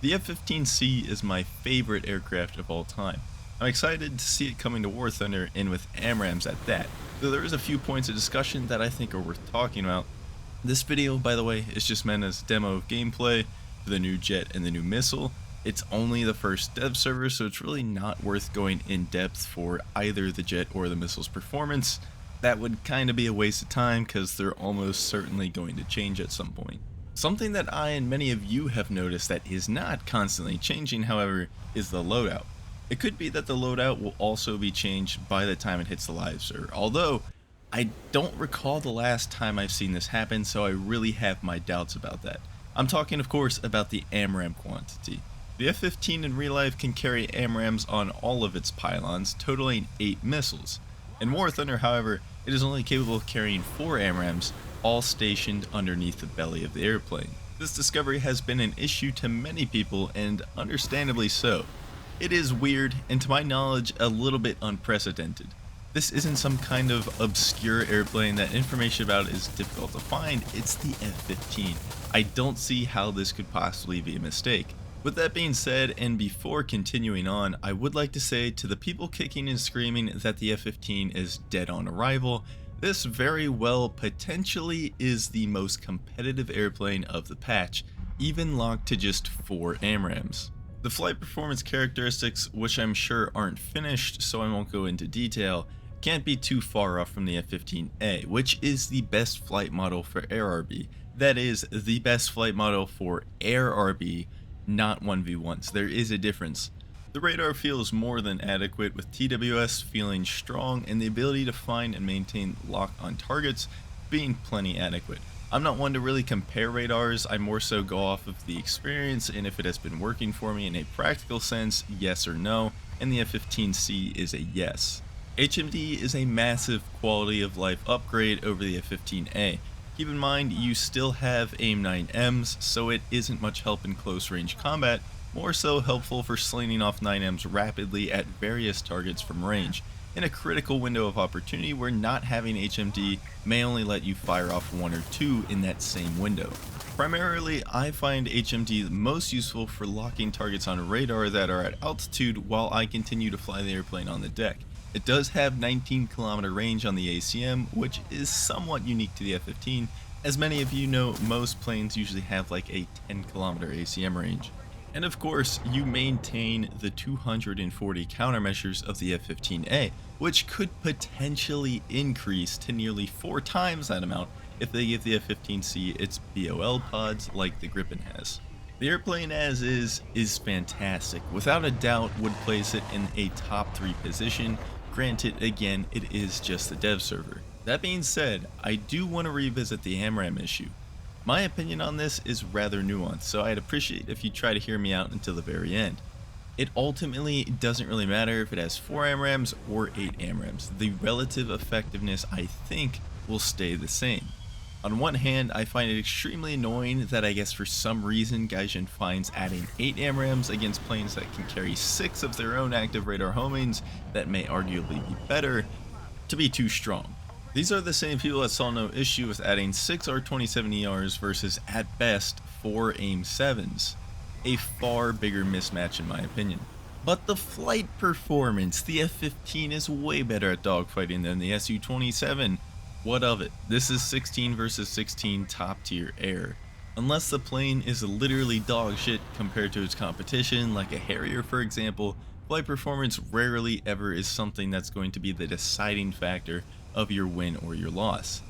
The F-15C is my favorite aircraft of all time. I'm excited to see it coming to War Thunder and with AMRAAMs at that, though there is a few points of discussion that I think are worth talking about. This video, by the way, is just meant as a demo of gameplay for the new jet and the new missile. It's only the first dev server, so it's really not worth going in depth for either the jet or the missile's performance. That would kind of be a waste of time because they're almost certainly going to change at some point. Something that I and many of you have noticed that is not constantly changing, however, is the loadout. It could be that the loadout will also be changed by the time it hits the live server, although I don't recall the last time I've seen this happen, so I really have my doubts about that. I'm talking, of course, about the AMRAAM quantity. The F-15 in real life can carry AMRAAMs on all of its pylons, totaling 8 missiles. In War Thunder, however, it is only capable of carrying 4 AMRAAMs, all stationed underneath the belly of the airplane. This discovery has been an issue to many people, and understandably so. It is weird, and to my knowledge, a little bit unprecedented. This isn't some kind of obscure airplane that information about is difficult to find, it's the F-15. I don't see how this could possibly be a mistake. With that being said, and before continuing on, I would like to say to the people kicking and screaming that the F-15 is dead on arrival, this very well potentially is the most competitive airplane of the patch, even locked to just 4 AMRAAMs. The flight performance characteristics, which I'm sure aren't finished so I won't go into detail, can't be too far off from the F-15A, which is the best flight model for Air RB. That is, the best flight model for Air RB, not 1v1s. There is a difference. The radar feels more than adequate, with TWS feeling strong and the ability to find and maintain lock on targets being plenty adequate. I'm not one to really compare radars, I more so go off of the experience and if it has been working for me in a practical sense, yes or no, and the F-15C is a yes. HMD is a massive quality of life upgrade over the F-15A. Keep in mind you still have AIM-9Ms, so it isn't much help in close range combat, more so helpful for slinging off 9Ms rapidly at various targets from range, in a critical window of opportunity where not having HMD may only let you fire off 1 or 2 in that same window. Primarily, I find HMD most useful for locking targets on radar that are at altitude while I continue to fly the airplane on the deck. It does have 19-kilometer range on the ACM, which is somewhat unique to the F-15. As many of you know, most planes usually have like a 10-kilometer ACM range. And of course, you maintain the 240 countermeasures of the F-15A, which could potentially increase to nearly 4 times that amount if they give the F-15C its BOL pods like the Gripen has. The airplane as is fantastic. Without a doubt would place it in a top 3 position. Granted, again, it is just the dev server. That being said, I do want to revisit the AMRAAM issue. My opinion on this is rather nuanced, so I'd appreciate if you try to hear me out until the very end. It ultimately doesn't really matter if it has 4 AMRAAMs or 8 AMRAAMs. The relative effectiveness, I think, will stay the same. On one hand, I find it extremely annoying that I guess for some reason Gaijin finds adding 8 AMRAAMs against planes that can carry 6 of their own active radar homings that may arguably be better to be too strong. These are the same people that saw no issue with adding 6 R-27ERs versus, at best, 4 AIM-7s. A far bigger mismatch in my opinion. But the flight performance, the F-15 is way better at dogfighting than the Su-27. What of it? This is 16 versus 16 top tier air. Unless the plane is literally dog shit compared to its competition, like a Harrier for example, flight performance rarely ever is something that's going to be the deciding factor of your win or your loss.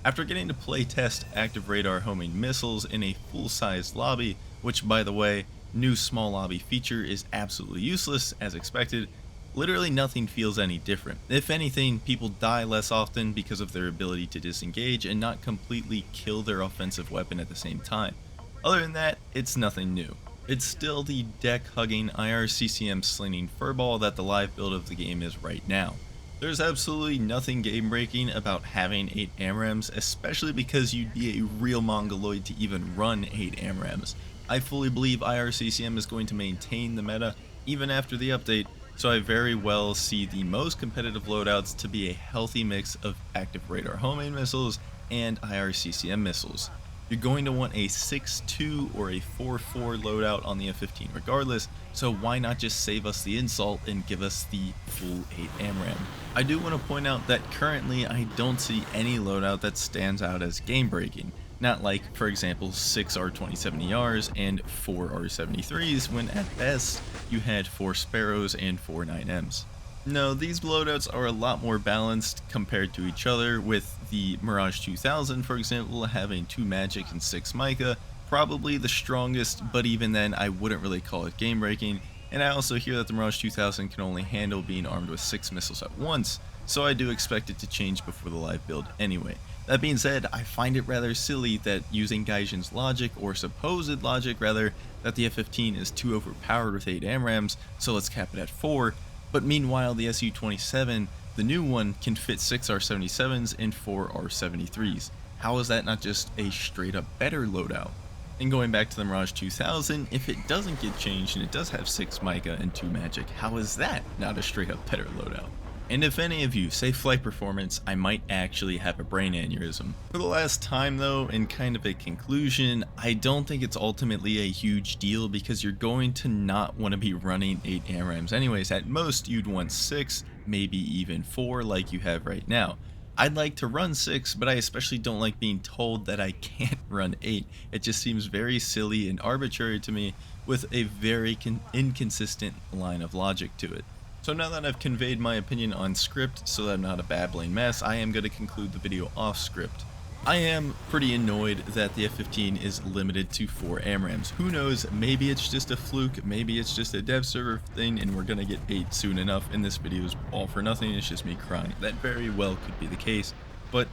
After getting to play test active radar homing missiles in a full-sized lobby, which by the way, new small lobby feature is absolutely useless as expected, literally nothing feels any different. If anything, people die less often because of their ability to disengage and not completely kill their offensive weapon at the same time. Other than that, it's nothing new. It's still the deck-hugging IRCCM slinging furball that the live build of the game is right now. There's absolutely nothing game-breaking about having 8 AMRAAMs, especially because you'd be a real mongoloid to even run 8 AMRAAMs. I fully believe IRCCM is going to maintain the meta even after the update, so I very well see the most competitive loadouts to be a healthy mix of active radar homing missiles and IRCCM missiles. you're going to want a 6.2 or a 4.4 loadout on the F-15 regardless, so why not just save us the insult and give us the full 8 AMRAM? I do want to point out that currently I don't see any loadout that stands out as game breaking. Not like, for example, 6 R-2070Rs and 4 R-73s, when at best you had 4 Sparrows and 4 9Ms. No, these loadouts are a lot more balanced compared to each other, with the Mirage 2000, for example, having 2 Magic and 6 Mica, probably the strongest, but even then I wouldn't really call it game breaking. And I also hear that the Mirage 2000 can only handle being armed with 6 missiles at once, so I do expect it to change before the live build anyway. That being said, I find it rather silly that using Gaijin's logic, or supposed logic rather, that the F-15 is too overpowered with 8 AMRAMs, so let's cap it at 4, but meanwhile the Su-27, the new one, can fit 6 R-77s and 4 R-73s. How is that not just a straight up better loadout? And going back to the Mirage 2000, if it doesn't get changed and it does have 6 Mica and 2 Magic, how is that not a straight up better loadout? And if any of you say flight performance, I might actually have a brain aneurysm. For the last time though, in kind of a conclusion, I don't think it's ultimately a huge deal because you're going to not want to be running 8 AMRAMs anyways. At most you'd want 6, maybe even 4 like you have right now. I'd like to run 6, but I especially don't like being told that I can't run 8. It just seems very silly and arbitrary to me, with a very inconsistent line of logic to it. So now that I've conveyed my opinion on script so that I'm not a babbling mess, I am going to conclude the video off script. I am pretty annoyed that the F-15 is limited to 4 AMRAMs. Who knows, maybe it's just a fluke, maybe it's just a dev server thing and we're going to get 8 soon enough and this video is all for nothing, it's just me crying. That very well could be the case, but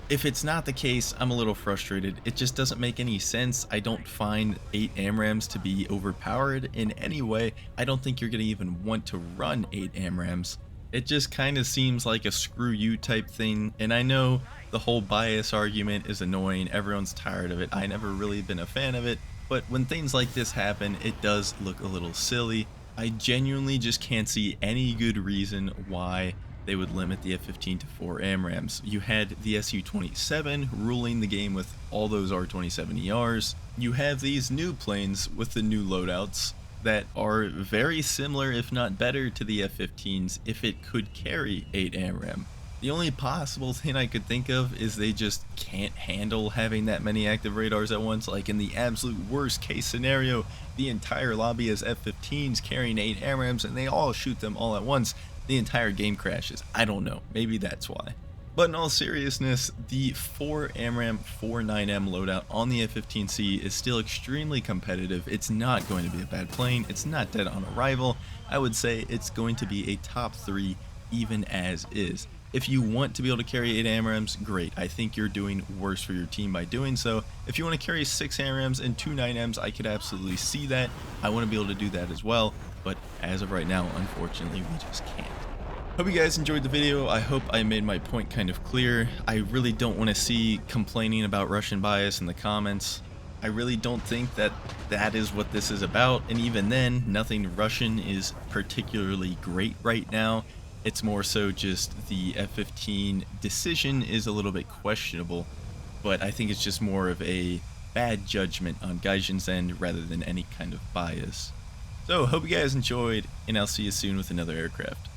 if it's not the case, I'm a little frustrated. It just doesn't make any sense. I don't find 8 AMRAMs to be overpowered in any way. I don't think you're going to even want to run 8 AMRAMs. It just kind of seems like a screw you type thing, and I know the whole bias argument is annoying. Everyone's tired of it. I never really been a fan of it, but when things like this happen, it does look a little silly. I genuinely just can't see any good reason why they would limit the F-15 to 4 AMRAMs. You had the Su-27 ruling the game with all those R-2070Rs. You have these new planes with the new loadouts that are very similar, if not better, to the F-15s if it could carry 8 AMRAM. The only possible thing I could think of is they just can't handle having that many active radars at once. Like in the absolute worst case scenario, the entire lobby is F-15s carrying 8 AMRAMs and they all shoot them all at once. The entire game crashes. I don't know. Maybe that's why. But in all seriousness, the 4 AMRAM 4 9M loadout on the F-15C is still extremely competitive. It's not going to be a bad plane. It's not dead on arrival. I would say it's going to be a top 3 even as is. If you want to be able to carry 8 AMRAMs, great. I think you're doing worse for your team by doing so. If you want to carry 6 AMRAMs and 2 9Ms, I could absolutely see that. I want to be able to do that as well. But as of right now, unfortunately, we just can't. Hope you guys enjoyed the video. I hope I made my point kind of clear. I really don't want to see complaining about Russian bias in the comments. I really don't think that that is what this is about, and even then, nothing Russian is particularly great right now. It's more so just the F-15 decision is a little bit questionable, but I think it's just more of a bad judgment on Gaijin's end rather than any kind of bias. So, hope you guys enjoyed, and I'll see you soon with another aircraft.